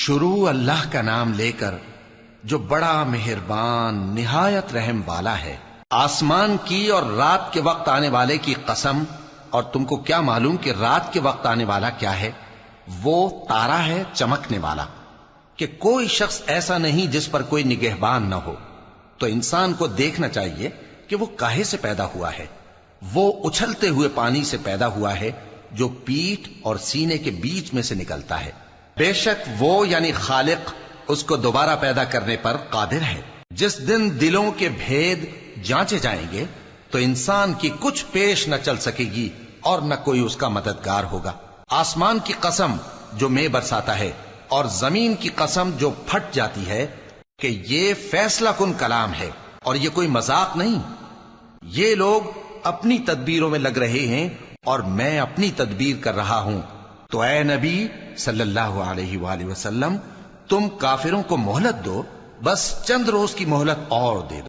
شروع اللہ کا نام لے کر جو بڑا مہربان نہایت رحم والا ہے۔ آسمان کی اور رات کے وقت آنے والے کی قسم، اور تم کو کیا معلوم کہ رات کے وقت آنے والا کیا ہے؟ وہ تارا ہے چمکنے والا، کہ کوئی شخص ایسا نہیں جس پر کوئی نگہبان نہ ہو۔ تو انسان کو دیکھنا چاہیے کہ وہ کاہے سے پیدا ہوا ہے۔ وہ اچھلتے ہوئے پانی سے پیدا ہوا ہے جو پیٹھ اور سینے کے بیچ میں سے نکلتا ہے۔ بے شک وہ یعنی خالق اس کو دوبارہ پیدا کرنے پر قادر ہے۔ جس دن دلوں کے بھید جانچے جائیں گے تو انسان کی کچھ پیش نہ چل سکے گی اور نہ کوئی اس کا مددگار ہوگا۔ آسمان کی قسم جو مے برساتا ہے، اور زمین کی قسم جو پھٹ جاتی ہے، کہ یہ فیصلہ کن کلام ہے اور یہ کوئی مذاق نہیں۔ یہ لوگ اپنی تدبیروں میں لگ رہے ہیں اور میں اپنی تدبیر کر رہا ہوں۔ تو اے نبی صلی اللہ علیہ وآلہ وسلم، تم کافروں کو مہلت دو، بس چند روز کی مہلت اور دے دو۔